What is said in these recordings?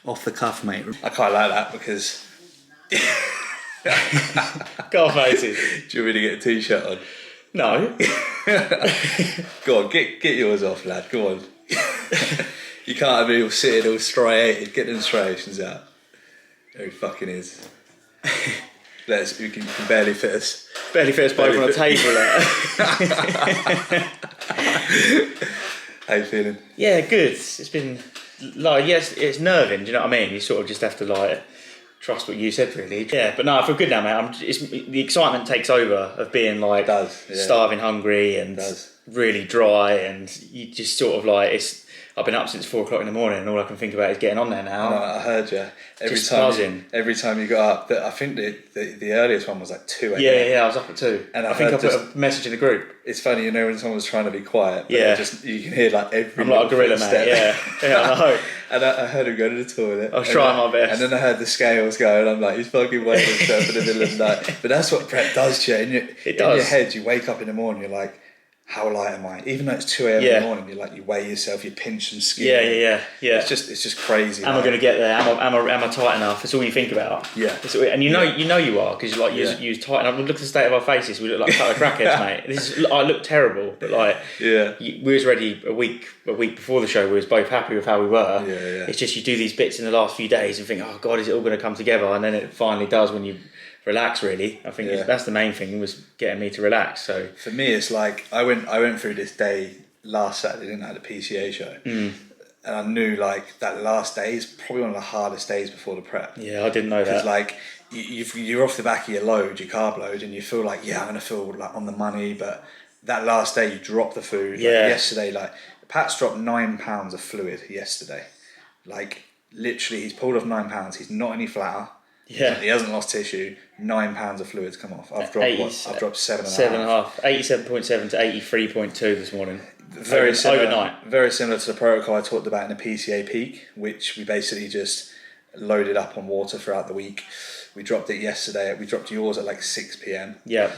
Off the cuff, mate. I quite like that because... Go on, matey. Do you want me to get a t-shirt on? No. Go on, get yours off, lad. Go on. You can't have me all sitting all striated. Get the striations out. There he fucking is. You can barely fit us. Barely fit us both on a table. How you feeling? Yeah, good. It's been like, yes, it's nerving. Do you know what I mean? You sort of just have to like trust what you said, really. Yeah, but no, I feel good now, mate. The excitement takes over of being like starving, hungry, and really dry, and you just sort of like I've been up since 4 o'clock in the morning, and all I can think about is getting on there now. I heard you. Buzzing. Every time you got up, I think the earliest one was like 2 a.m. Yeah, I was up at 2. And I think I put a message in the group. It's funny, you know, when someone's trying to be quiet, but you can hear like every. I'm like a gorilla, mate. Yeah, I know. And I heard him go to the toilet. I was trying my best. And then I heard the scales go, and I'm like, he's fucking weighing himself in the middle of the night. But that's what prep does to you. In your head, you wake up in the morning, you're like, how light am I? Even though it's 2 a.m. in the morning, you weigh yourself, you pinch some skin. Yeah. It's just crazy. Am I going to get there? Am I tight enough? That's all you think about. Yeah. And you know you are, because you was tight. And look at the state of our faces. We look like a couple of crackheads, mate. I look terrible, but we was ready a week before the show. We was both happy with how we were. Yeah. It's just you do these bits in the last few days and think, oh God, is it all going to come together? And then it finally does when you relax. Really, I think that's the main thing, was getting me to relax. So for me, it's like I went through this day last Saturday, didn't I, at the PCA show, and I knew like that last day is probably one of the hardest days before the prep. Yeah, I didn't know that. Because like you're off the back of your load, your carb load, and you feel like I'm gonna feel like on the money, but that last day you drop the food. Yeah. Like yesterday, like Pat's dropped 9 pounds of fluid yesterday. Like literally, he's pulled off 9 pounds. He's not any flatter. Yeah. He hasn't lost tissue. 9 pounds of fluids come off. I've dropped 7.5. 7.5. 87.7 to 83.2 this morning. Very similar, overnight. Very similar to the protocol I talked about in the PCA peak, which we basically just loaded up on water throughout the week. We dropped it yesterday. We dropped yours at like 6 p.m. Yeah.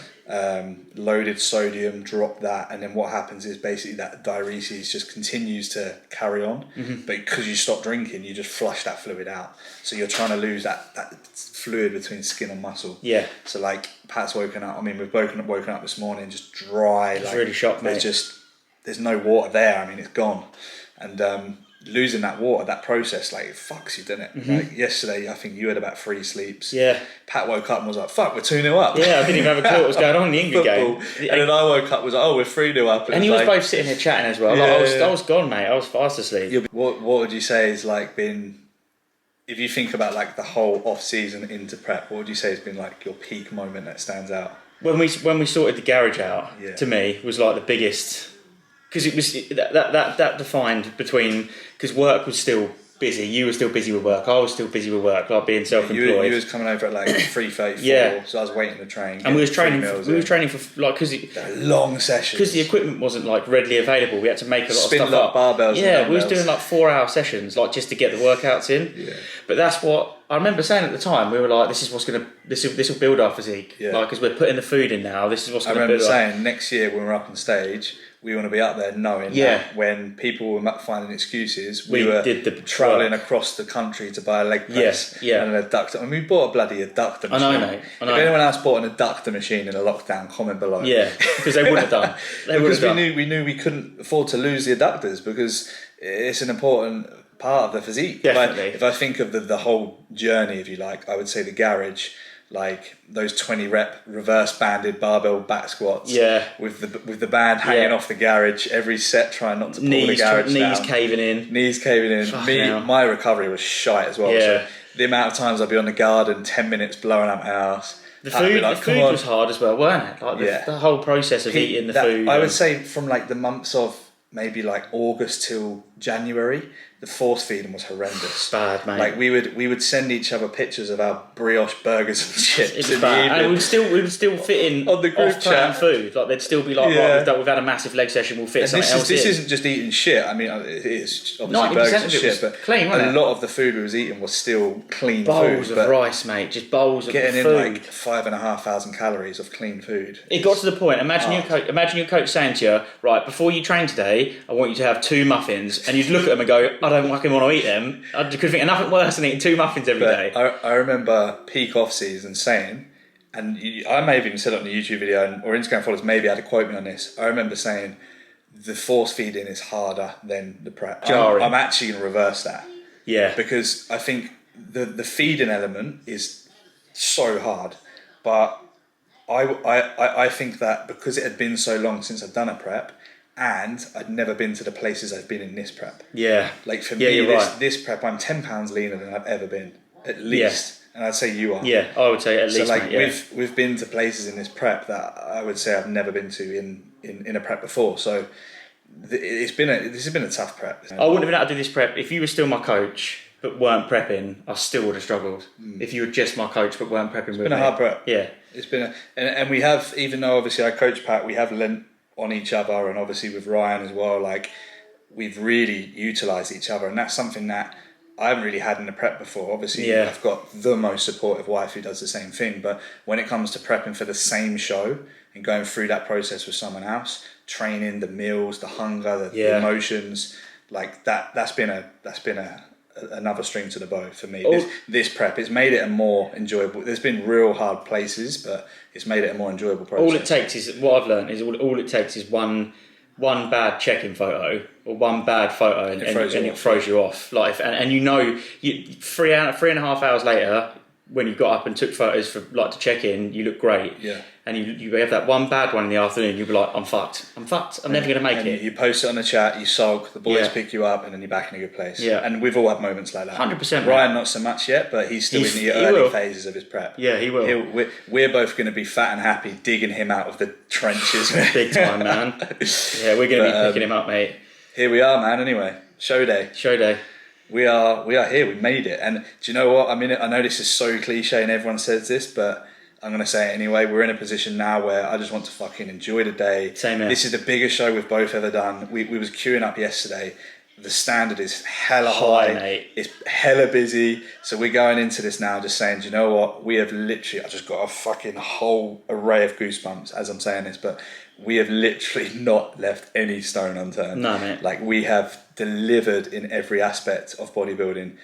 Loaded sodium, dropped that, and then what happens is basically that diuresis just continues to carry on, but because you stop drinking, you just flush that fluid out. So you're trying to lose that fluid between skin and muscle. Yeah. So like Pat's woken up. I mean, we've woken up this morning just dry. It's really shocked, mate. There's no water there. I mean, it's gone, and losing that water, that process, like it fucks you, doesn't it? Like yesterday, I think you had about 3 sleeps. Yeah. Pat woke up and was like, "Fuck, we're 2-0 up." Yeah, I didn't even have a clue what was going on in the England game. And then I woke up and was like, "Oh, we're 3-0 up." And you was both sitting here chatting as well. I was gone, mate. I was fast asleep. Yeah, what would you say is like been, if you think about like the whole off season into prep, what would you say has been like your peak moment that stands out? When we sorted the garage out, to me was like the biggest. Because it was that defined between, because work was still busy, you were still busy with work, I was still busy with work, like being self-employed. You was coming over at like 3:34, so I was waiting to train. And we was training for like, because long sessions. Because the equipment wasn't like readily available, we had to make a lot of stuff up. Barbells. Yeah, we was doing like 4-hour sessions, like just to get the workouts in. Yeah. But that's what I remember saying at the time. We were like, this will build our physique. Yeah. Like, because we're putting the food in now, this is what's going to build. I remember saying next year when we're up on stage, we want to be up there knowing that when people were finding excuses, we were travelling across the country to buy a leg press and an adductor. I mean, we bought a bloody adductor machine. I know, mate. If anyone else bought an adductor machine in a lockdown, comment below. Yeah, because they wouldn't have done. We knew we couldn't afford to lose the adductors, because it's an important part of the physique. Definitely. If I think of the whole journey, if you like, I would say the garage, like those 20 rep reverse banded barbell back squats, with the band hanging off the garage every set, trying not to pull the garage down. Knees caving in. My recovery was shite as well. So the amount of times I'd be on the garden 10 minutes blowing out my ass. The food was hard as well, weren't it? Like the whole process of eating the food. I would say from like the months of maybe like August till January, the force feeding was horrendous. Bad, mate. Like we would send each other pictures of our brioche burgers and chips. It was bad. And we would still fit in on the group chat food. Like they'd still be like, right, we've had a massive leg session, we'll fit something else in. This isn't just eating shit. I mean, it is obviously burgers and shit, but clean, a lot of the food we was eating was still clean bowls food. Bowls of rice, mate. Just bowls of food. Getting in like 5,500 calories of clean food. It got to the point. Imagine your coach saying to you, right, before you train today, I want you to have 2 muffins and you'd look at them and go, I don't fucking want to eat them. I could think of nothing worse than eating 2 muffins every day. I remember peak off season saying, and I may have even said it on a YouTube video, or Instagram followers maybe had to quote me on this. I remember saying the force feeding is harder than the prep. I'm actually going to reverse that. Yeah. Because I think the feeding element is so hard, but I think that because it had been so long since I'd done a prep, and I'd never been to the places I've been in this prep. Yeah. Like for me, this prep, I'm 10 pounds leaner than I've ever been, at least. Yeah. And I'd say you are. Yeah, I would say at least. So like, mate, we've been to places in this prep that I would say I've never been to in a prep before. So this has been a tough prep. I wouldn't have been able to do this prep if you were still my coach but weren't prepping. I still would have struggled. If you were just my coach but weren't prepping with me. It's been a hard prep. Yeah. It's been and we have, even though obviously I coach Pat, we have lent on each other, and obviously with Ryan as well, like we've really utilised each other, and that's something that I haven't really had in the prep before. Obviously, I've got the most supportive wife who does the same thing, but when it comes to prepping for the same show and going through that process with someone else, training, the meals, the hunger, the emotions, like that's been another string to the bow for me. This prep, it's made it a more enjoyable. There's been real hard places, but it's made it a more enjoyable process. All it takes is, what I've learned is all it takes is one bad check-in photo or one bad photo and it throws you off. Like, and you know, 3.5 hours later, when you got up and took photos for like to check in, you look great. Yeah. And you have that one bad one in the afternoon, you'll be like, I'm fucked. I'm never going to make it. You post it on the chat, you sulk, the boys pick you up, and then you're back in a good place. Yeah. And we've all had moments like that. 100%. Ryan, not so much yet, but he's still in the early phases of his prep. Yeah, he will. We're both going to be fat and happy digging him out of the trenches. Big time, man. Yeah, we're going to be picking him up, mate. Here we are, man, anyway. Show day. We are here, we made it. And do you know what? I mean, I know this is so cliche and everyone says this, but I'm going to say it anyway. We're in a position now where I just want to fucking enjoy the day. Same here. This is the biggest show we've both ever done. We was queuing up yesterday. The standard is hella high. Mate. It's hella busy. So we're going into this now just saying, do you know what? We have literally, I just got a fucking whole array of goosebumps as I'm saying this, but we have literally not left any stone unturned. No, mate. Like, we have delivered in every aspect of bodybuilding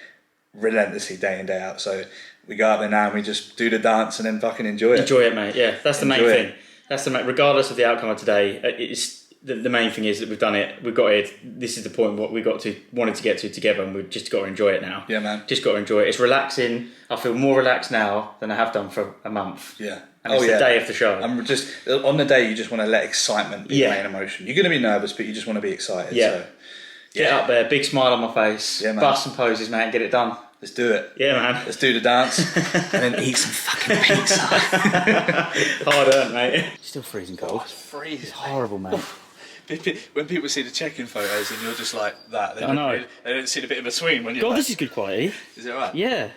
relentlessly day in, day out. So we go out there now and we just do the dance and then fucking enjoy it. Enjoy it, mate. Yeah, that's the main thing. That's regardless of the outcome of today, it's the main thing is that we've done it. We've got it. This is the point what we wanted to get to together, and we've just got to enjoy it now. Yeah, man. Just got to enjoy it. It's relaxing. I feel more relaxed now than I have done for a month. Yeah. And it's the day of the show. I'm just on the day. You just want to let excitement be the main emotion. You're going to be nervous, but you just want to be excited. Yeah. So, get up there, big smile on my face. Yeah, man. Bust some poses, man. Get it done. Let's do it. Yeah, man. Let's do the dance and then eat some fucking pizza. Hard earned, mate. Still freezing cold. Oh, it's freezing. It's horrible, man. When people see the check-in photos and you're just like that, they don't see the bit in between when you're God, like, this is good quality. Is it right? Yeah.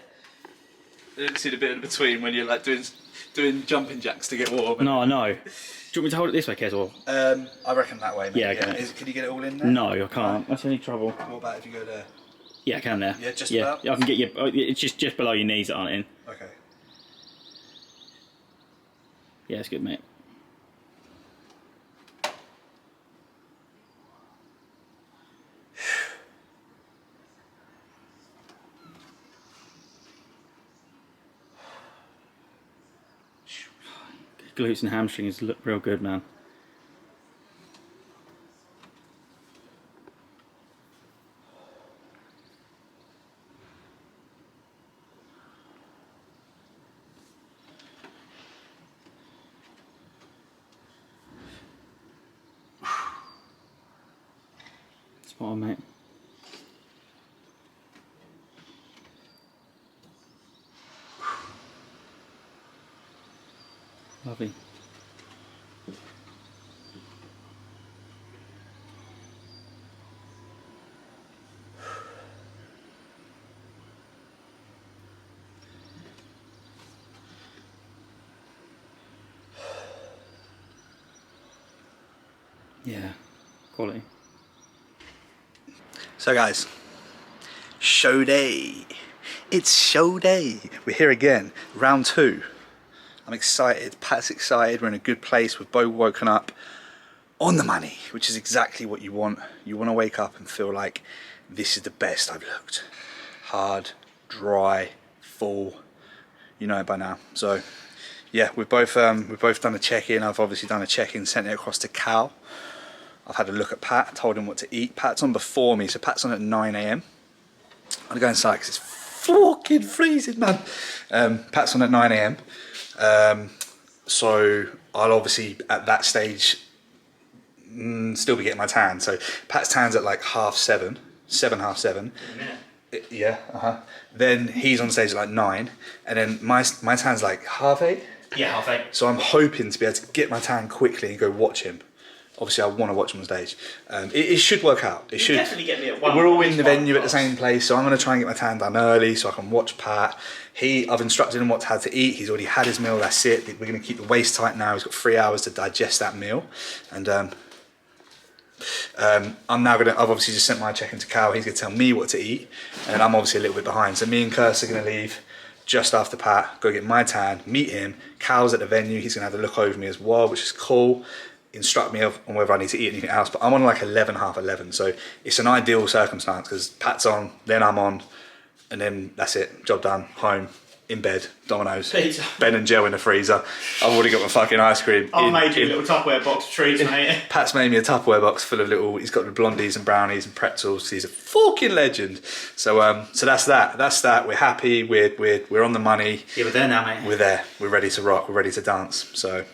They don't see the bit in between when you're like doing jumping jacks to get warm. No, I know. Do you want me to hold it this way, Kez, or? I reckon that way, mate. Yeah, okay. Can you get it all in there? No, I can't. That's any trouble. What about if you go there? Yeah, I can there. Yeah, just about? Yeah, I can get you. It's just below your knees that aren't in. Okay. Yeah, it's good, mate. Glutes and hamstrings look real good, man. Spot on, mate. Lovely. Yeah, quality. So guys, show day. It's show day. We're here again, round 2. I'm excited, Pat's excited, we're in a good place, we've both woken up. on the money, which is exactly what you want. You want to wake up and feel like this is the best I've looked. Hard, dry, full, you know it by now. So yeah, we've both done a check-in. I've obviously done a check-in, sent it across to Cal. I've had a look at Pat, told him what to eat. Pat's on before me, so Pat's on at 9 AM. I'm gonna go inside because it's fucking freezing, man. Pat's on at 9 AM. So I'll obviously at that stage still be getting my tan. So Pat's tan's at like 7:30, 7:30. Yeah. Then he's on stage at like 9, and then my tan's like 7:30. Yeah, 7:30. So I'm hoping to be able to get my tan quickly and go watch him. Obviously, I want to watch him on stage. It should work out. It should definitely get me at 1. We're all in the venue at the same place, so I'm going to try and get my tan done early so I can watch Pat. I've instructed him what how to eat. He's already had his meal. That's it. We're going to keep the waist tight now. He's got 3 hours to digest that meal, and I'm now gonna. I've obviously just sent my check-in to Cal. He's gonna tell me what to eat, and I'm obviously a little bit behind. So me and Kirst are gonna leave just after Pat, go get my tan, meet him. Cal's at the venue. He's gonna have a look over me as well, which is cool. Instruct me on whether I need to eat anything else. But I'm on like 11, half 11, so it's an ideal circumstance because Pat's on, then I'm on, and then that's it. Job done. Home. In bed, Domino's, Pizza. Ben and Joe in the freezer. I've already got my fucking ice cream. I've made you a little Tupperware box of treats, mate. Pat's made me a Tupperware box full of little. He's got the blondies and brownies and pretzels. He's a fucking legend. So so that's that. That's that. We're happy. We're on the money. Yeah, we're there now, mate. We're there. We're ready to rock. We're ready to dance. So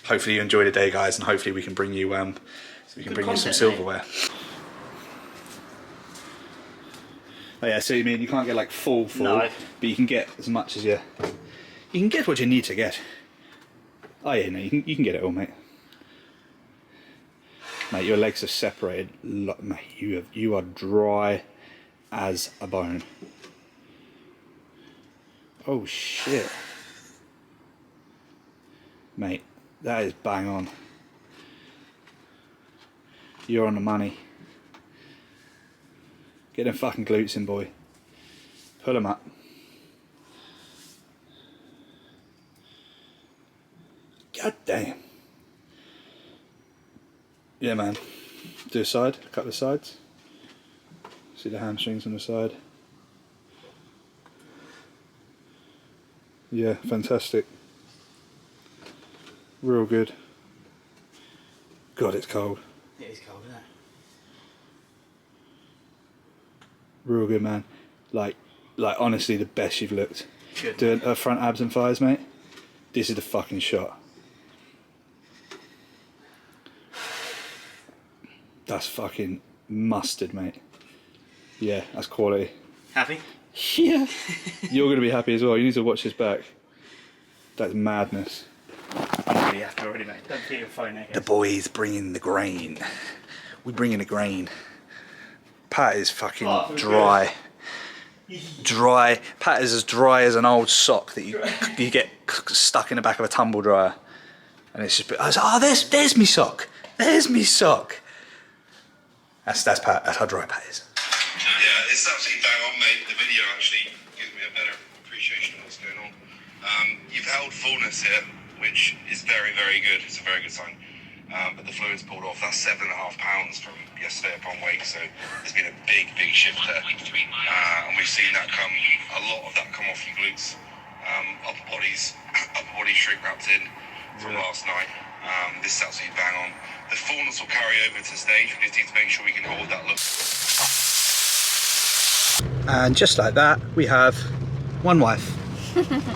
hopefully you enjoy the day, guys, and hopefully we can bring you some silverware. Oh yeah, so you mean you can't get like full, no, but you can get as much as you can get what you need to get. Oh yeah, no, you can get it all, mate. Mate, your legs are separated. Mate, you are dry as a bone. Oh shit, mate, that is bang on. You're on the money. Get them fucking glutes in, boy. Pull them up. God damn. Yeah, man. Do a side, cut the sides. See the hamstrings on the side. Yeah, fantastic. Real good. God, it's cold. It is cold, isn't it? Real good, man. Like honestly, the best you've looked. Good. Doing front abs and thighs, mate. This is the fucking shot. That's fucking mustard, mate. Yeah, that's quality. Happy? Yeah. You're gonna be happy as well. You need to watch this back. That's madness. I'm really happy already, mate. Don't get your phone out. The boys bringing the grain. We bring in the grain. Pat is fucking dry. Dry. Pat is as dry as an old sock that you get stuck in the back of a tumble dryer. And it's just, I was like, oh, there's me sock. There's me sock. That's Pat. That's how dry Pat is. Yeah, it's absolutely bang on, mate. The video actually gives me a better appreciation of what's going on. You've held fullness here, which is very, very good. It's a very good sign. But the fluid's pulled off. That's 7.5 pounds from yesterday upon wake, so there's been a big shift there. And we've seen that a lot of that come off from glutes. Upper body shrink wrapped in from last night. This is absolutely bang on. The fullness will carry over to stage. We just need to make sure we can hold that look. And just like that, we have one wife.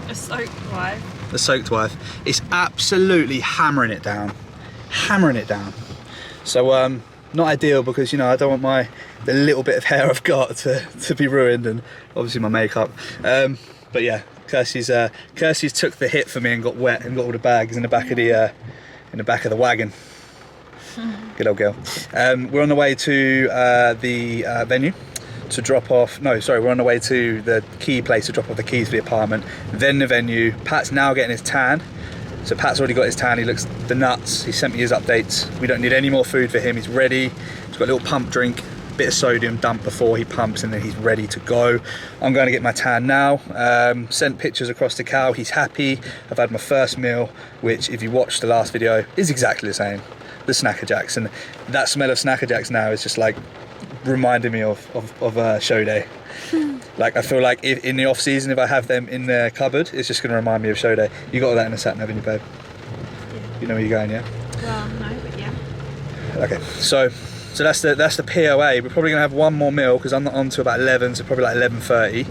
A soaked wife. The soaked wife. It's absolutely hammering it down. Hammering it down. So not ideal because, you know, I don't want the little bit of hair I've got to be ruined, and obviously my makeup. But yeah, Kirsty's took the hit for me and got wet and got all the bags in the back of the wagon. Good old girl. We're on the way to the venue to drop off. No, sorry, we're on the way to the key place to drop off the keys for the apartment. Then the venue. Pat's now getting his tan. So Pat's already got his tan. He looks the nuts. He sent me his updates. We don't need any more food for him. He's ready. He's got a little pump drink, bit of sodium dump before he pumps, and then he's ready to go. I'm going to get my tan now. Sent pictures across to Cal. He's happy. I've had my first meal, which if you watched the last video is exactly the same. the Snacker Jacks, and that smell of Snacker Jacks now is just like reminding me of show day. Like I feel like in the off season, if I have them in the cupboard, it's just going to remind me of show day. You got all that in the sat nav, haven't you, babe? You know where you're going, yeah? Well, no, but yeah. Okay, so that's the POA. We're probably gonna have one more meal because I'm not on to about 11, so probably like 11:30.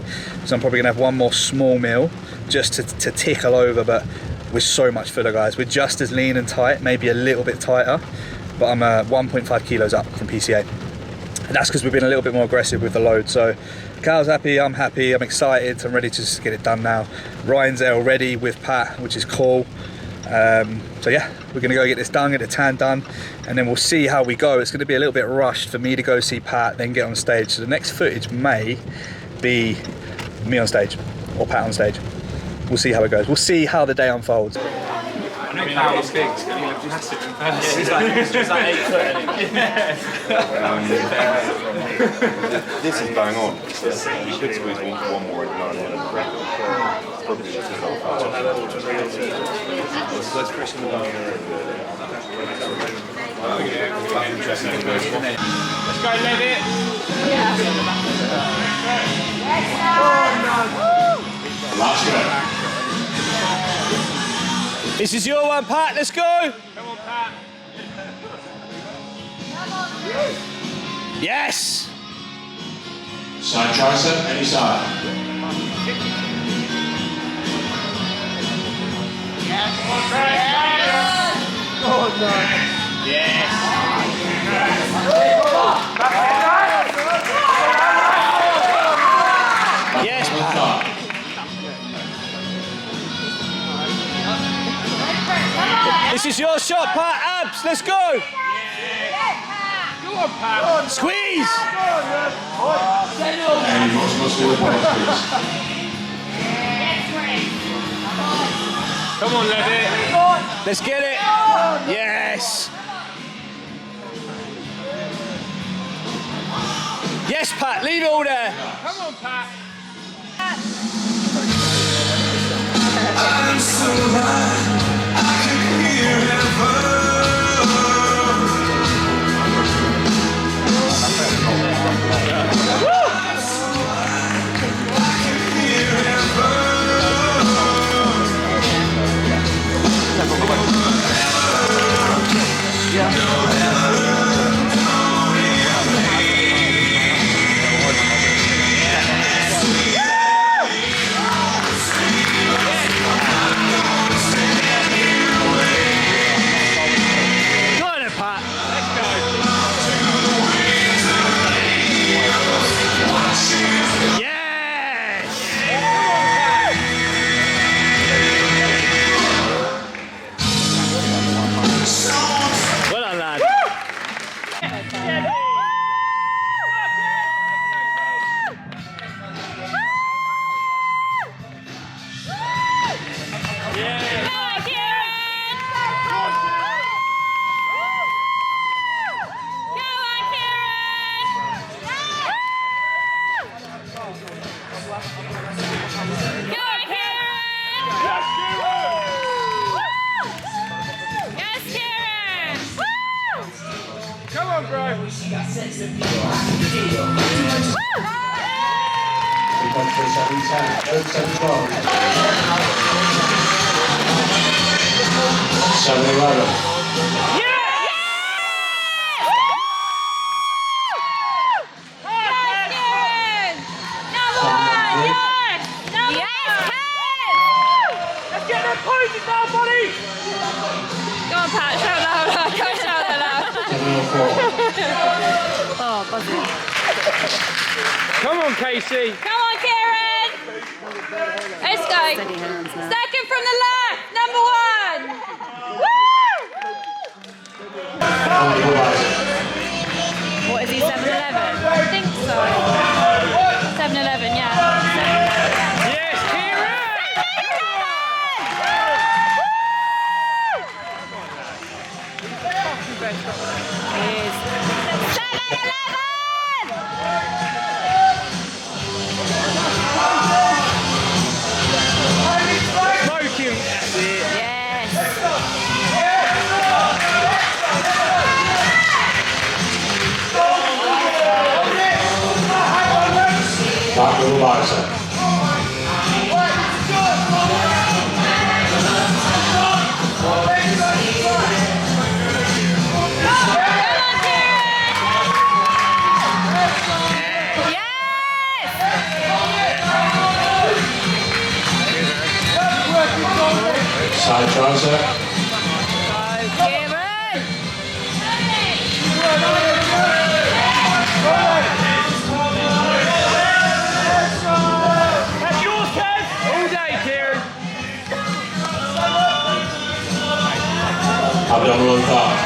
So I'm probably gonna have one more small meal just to tickle over. But we're so much fuller, guys. We're just as lean and tight, maybe a little bit tighter. But I'm 1.5 kilos up from PCA, and that's because we've been a little bit more aggressive with the load. So Cal's happy, I'm happy, I'm excited. I'm ready to just get it done now. Ryan's there already with Pat, which is cool. So yeah, we're gonna go get this done, get the tan done, and then we'll see how we go. It's gonna be a little bit rushed for me to go see Pat, then get on stage. So the next footage may be me on stage or Pat on stage. We'll see how it goes. We'll see how the day unfolds. I know Powell's big, it's going to be massive in person. He's like 8 foot. This is bang on. We could squeeze one more in Let's push them along. Let's go, Levitt. Last round. This is your one, Pat. Let's go. Come on, Pat. Yes. Side tricep, any side. Oh, no. Yes. Yes, Pat. This is your shot, Pat. Abs, let's go. Go on, Pat. Squeeze. And most do it please. Come on, Levitt. Let's get it. Yes. Yes, Pat. Leave it all there. Come on, Pat. I'm so high, I can hear heaven. I'm so high, I can hear heaven. Go on then, Pat. Yes. Well done, lad. Come on, bro. Let's get them poses now, buddy! Go on, Pat, shout louder. Go shout louder. Oh, buzzing. Come on, Casey. Come on, Kieran! Let's go. Second from the left, number 1. Woo! What is he, 7-Eleven? I think so. 7-Eleven, yeah. 7-Eleven. Yes, Kieran! Smoking. That's it. Yes. Side trouser. That's yours, Kev! All day, Kieran. Abdominal and thigh.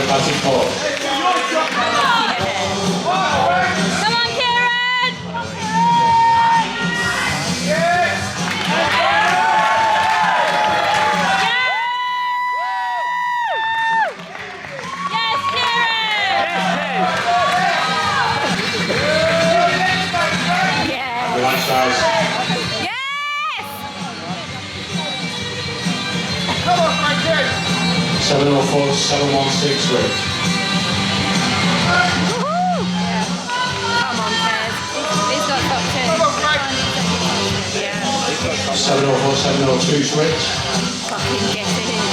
Classic pause. Come on, Kieran! Yes, Kieran! Relax, guys. Yes! Come on, my kid! 704, 716 switch. Come on, Kev. He's got top two. 704, 702 switch. Fucking get it in.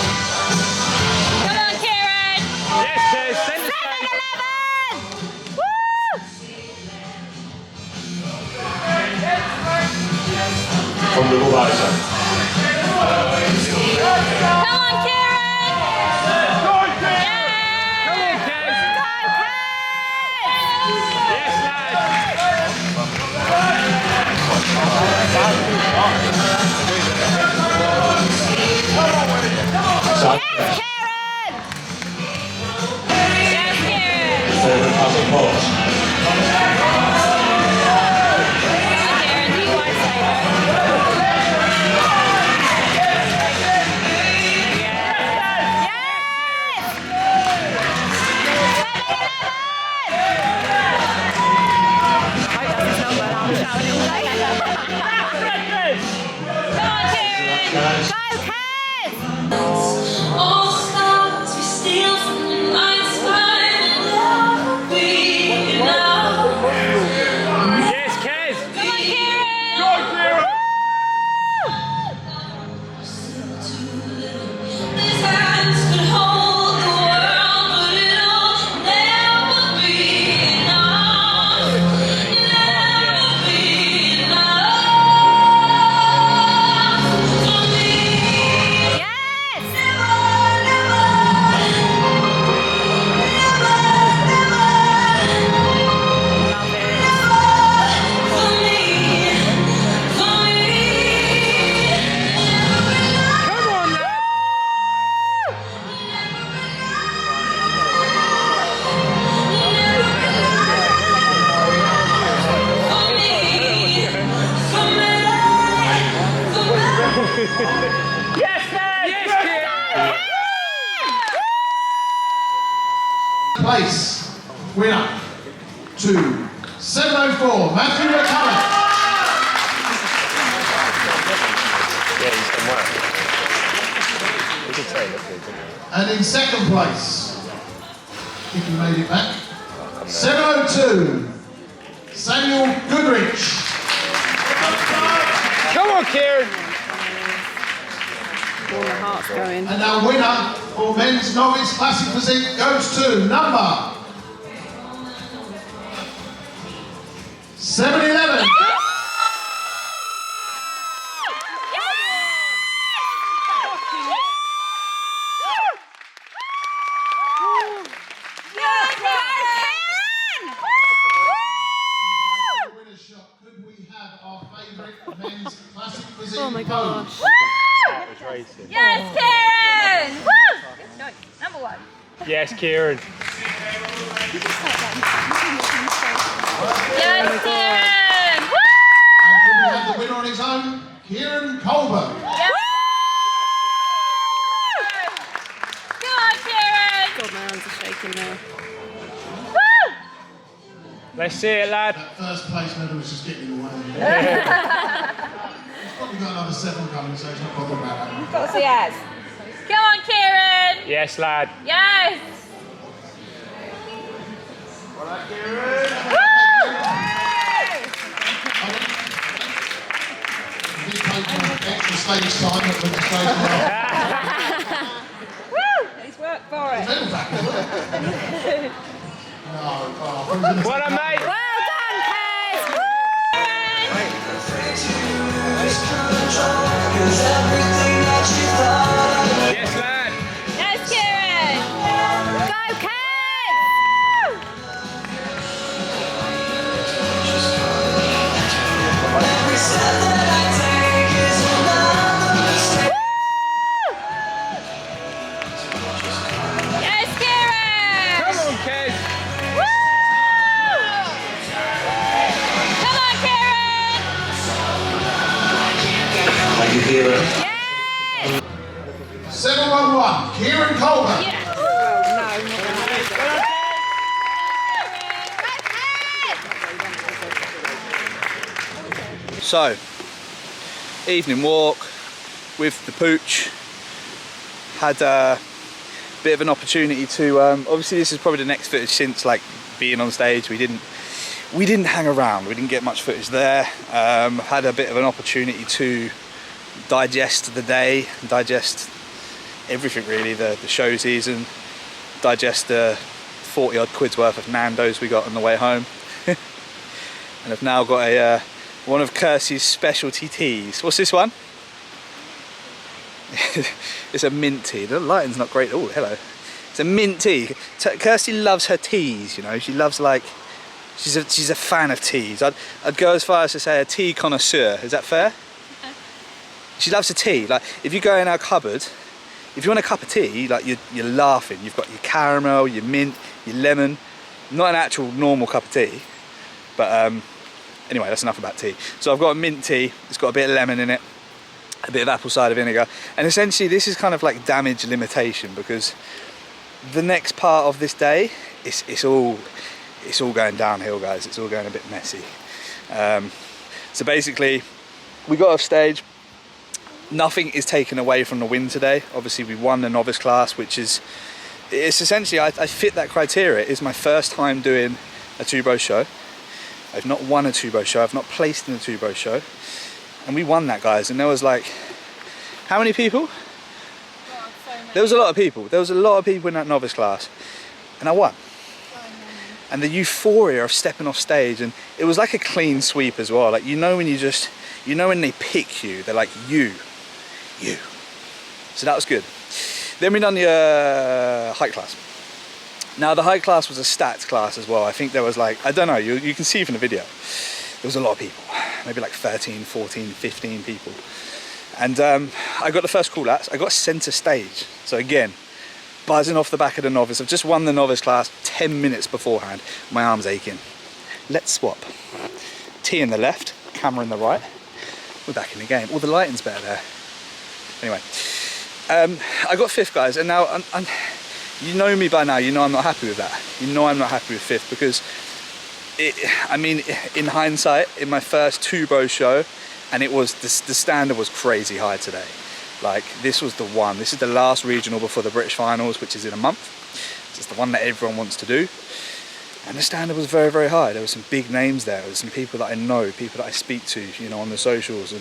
Come on, Kieran! Yes, Kev, send the 7-11! Woo! From the bicep. Come on, Kieran! Come on, Kev! Yes, lad! Side Yes, press. Kieran! Yes, Kieran! Forward classic pause. Kieran, you won't say that. All stars we steal from the night sky will never be enough. Yes, Kev! Come on, Kieran! Go on, Kieran! These hands could hold the world, but it'll never be enough. Never be enough for me. Yes! Come on, lad! Yes, Kev! Yes, Kev! Place winner to 704 Matthew McCullough. Yeah, he's done well. We could say that. And in second place, if you made it back, 702 Samuel Goodrich. Come on, Kieran! All the heart's going. And our winner for men's novice classic physique goes to number 711. Winner's shot. Could we have our favourite men's classic physique? Oh my gosh. Racing. Yes, Kieran! Woo! No, number one. Yes, Kieran. Yes, Kieran! Woo! And could we have the winner on his own? Kieran Colburn. Yes. Come on, God, my hands are shaking now. Let's see it, lad. That first place medal was just getting in the way. He's probably got another 7 coming, so he's not bothered about that. Of course he has. Come on, Kieran. Yes, lad. Yes. Well done, Kieran. He did take extra stage time at the stage now. Woo! He's worked for it. Medal back, isn't it? No, oh, What a mate. Well done, Kez. Woo! Yes, lad. Yes, Kieran. Go, Kez. Yes, Kieran. Come on, Kez. Woo! Come on, Kieran. Thank you, Kieran. Yes. 7-1-1, Kieran Colbert. Yes. So, evening walk with the pooch. Had a bit of an opportunity to. Obviously, this is probably the next footage since like being on stage. We didn't hang around. We didn't get much footage there. Had a bit of an opportunity to digest the day, digest everything really, the show season, digest the 40 odd quid's worth of Nando's we got on the way home, and I've now got a one of Kirsty's specialty teas. What's this one? It's a mint tea. The lighting's not great. Oh, hello. It's a mint tea. Kirsty loves her teas, you know. She loves, like, she's a fan of teas. I'd go as far as to say a tea connoisseur. Is that fair? She loves a tea. Like, if you go in our cupboard, if you want a cup of tea, like, you're laughing. You've got your caramel, your mint, your lemon. Not an actual normal cup of tea, but anyway, that's enough about tea. So I've got a mint tea. It's got a bit of lemon in it, a bit of apple cider vinegar, and essentially this is kind of like damage limitation, because the next part of this day, it's all going downhill, guys. It's all going a bit messy. So basically, we got off stage. Nothing is taken away from the win today. Obviously, we won the novice class, which is, it's essentially, I fit that criteria. It's my first time doing a two-bro show. I've not won a two-bro show. I've not placed in a two-bro show. And we won that, guys. And there was like, how many people? There was a lot of people. There was a lot of people in that novice class. And I won. And the euphoria of stepping off stage, and it was like a clean sweep as well. Like, you know when you just, you know when they pick you, they're like, you. So that was good. Then we done the height class. Now the height class was a stats class as well. I think there was like, I don't know, you can see from the video, there was a lot of people, maybe like 13, 14, 15 people. And I got the first call outs. I got centre stage. So again, buzzing off the back of the novice. I've just won the novice class 10 minutes beforehand. My arm's aching. Let's swap. T in the left, camera in the right. We're back in the game. All the lighting's better there. Anyway, I got fifth, guys, and now you know me by now. You know I'm not happy with that. You know I'm not happy with fifth, because I mean, in hindsight, in my first two-bro show, and it was the standard was crazy high today. Like, this was the one. This is the last regional before the British finals, which is in a month. This is the one that everyone wants to do. And the standard was very, very high. There were some big names there. There were some people that I know, people that I speak to, you know, on the socials, and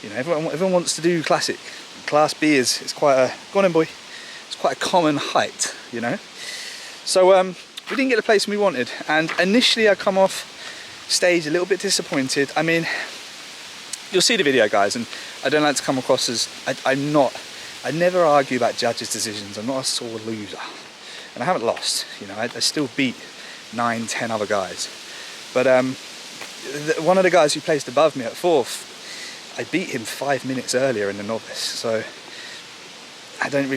you know, everyone wants to do classic. Class B is quite a, go on then, boy. It's quite a common height, you know. So we didn't get the placement we wanted, and initially I come off stage a little bit disappointed. I mean, you'll see the video, guys, and I don't like to come across as I never argue about judges' decisions. I'm not a sore loser, and I haven't lost. You know, I still beat 9, 10 other guys. But one of the guys who placed above me at fourth, I beat him 5 minutes earlier in the novice. So I can't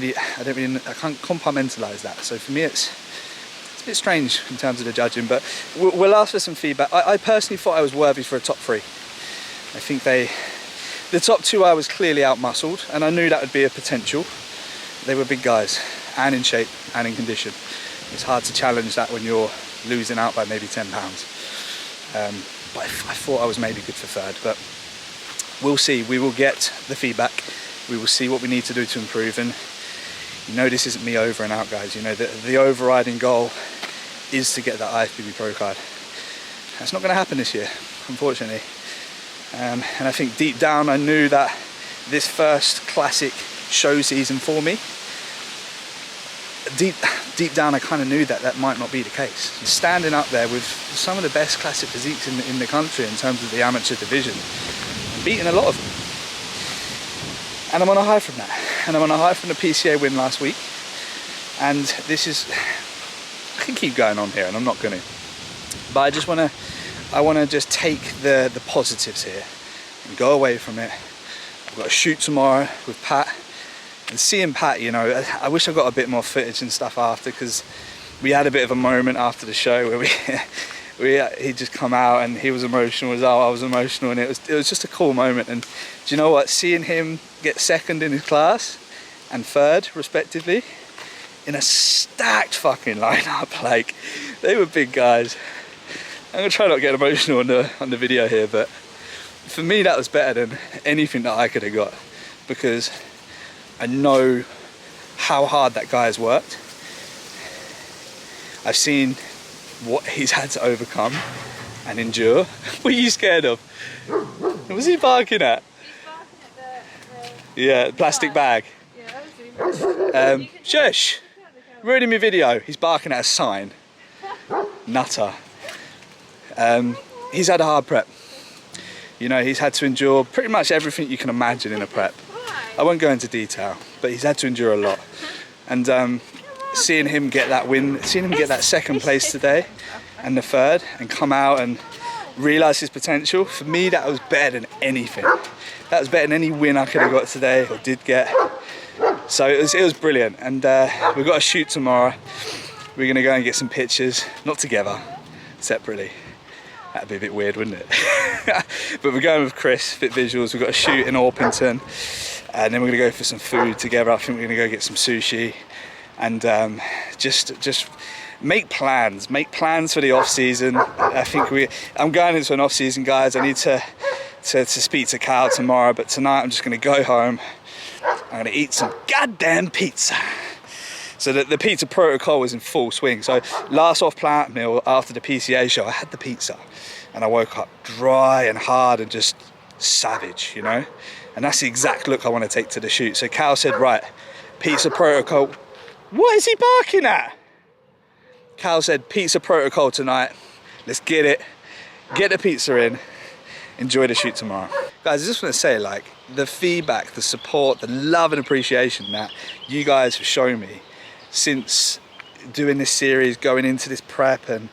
compartmentalize that. So for me, it's a bit strange in terms of the judging, but we'll ask for some feedback. I personally thought I was worthy for a top 3. I think the top 2 I was clearly out-muscled, and I knew that would be a potential. They were big guys, and in shape and in condition. It's hard to challenge that when you're losing out by maybe 10 pounds. But I thought I was maybe good for third, but we'll see. We will get the feedback. We will see what we need to do to improve. And you know, this isn't me over and out, guys. You know, the overriding goal is to get that IFBB Pro card. That's not going to happen this year, unfortunately. And I think deep down I knew that this first classic show season for me, deep down I kind of knew that that might not be the case. Standing up there with some of the best classic physiques in the country in terms of the amateur division, beating a lot of them. And I'm on a high from that. And I'm on a high from the PCA win last week. And this is, I can keep going on here and I'm not going to. But I just want to just take the positives here and go away from it. I've got a shoot tomorrow with Pat. And seeing Pat, you know, I wish I got a bit more footage and stuff after, because we had a bit of a moment after the show where he'd just come out and he was emotional as well, I was emotional, and it was just a cool moment. And do you know what, seeing him get second in his class and third respectively in a stacked fucking lineup, like they were big guys. I'm gonna try not to get emotional on the video here, but for me that was better than anything that I could have got, because I know how hard that guy has worked. I've seen what he's had to overcome and endure. What are you scared of? What was he barking at? Yeah, plastic bag. Shush! Ruining my video. He's barking at a sign. Nutter. He's had a hard prep. You know, he's had to endure pretty much everything you can imagine in a prep. I won't go into detail, but he's had to endure a lot. And seeing him get that win, seeing him get that second place today and the third, and come out and realise his potential, for me that was better than anything. That was better than any win I could have got today or did get. So it was brilliant. And we've got a shoot tomorrow. We're going to go and get some pictures, not together, separately. That'd be a bit weird, wouldn't it? But we're going with Chris, Fit Visuals. We've got a shoot in Orpington, and then we're gonna go for some food together. I think we're gonna go get some sushi, and just make plans for the off season. I think I'm going into an off season, guys. I need to speak to Cal tomorrow, but tonight I'm just gonna go home. I'm gonna eat some goddamn pizza. So the pizza protocol was in full swing. So last off-plant meal after the PCA show, I had the pizza, and I woke up dry and hard and just savage, you know? And that's the exact look I want to take to the shoot. So Cal said, right, pizza protocol. What is he barking at? Cal said, pizza protocol tonight. Let's get it. Get the pizza in. Enjoy the shoot tomorrow. Guys, I just want to say, like, the feedback, the support, the love and appreciation that you guys have shown me since doing this series, going into this prep, and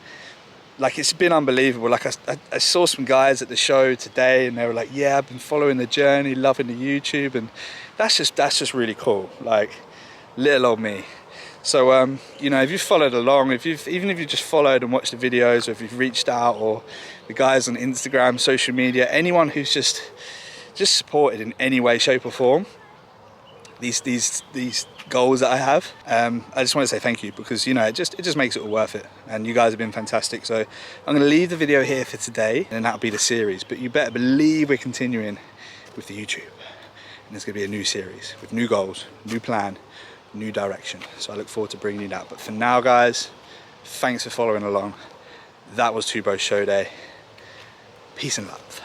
like, it's been unbelievable. Like, I saw some guys at the show today and they were like, yeah, I've been following the journey, loving the YouTube, and that's just really cool. Like, little old me. So you know, if you've followed along, even if you just followed and watched the videos, or if you've reached out, or the guys on Instagram, social media, anyone who's just supported in any way, shape or form these goals that I have, I just want to say thank you, because, you know, it just makes it all worth it, and you guys have been fantastic. So I'm going to leave the video here for today, and that'll be the series, but you better believe we're continuing with the YouTube, and there's going to be a new series with new goals, new plan, new direction. So I look forward to bringing you that. But for now, guys, thanks for following along. That was Two Bros Show Day. Peace and love.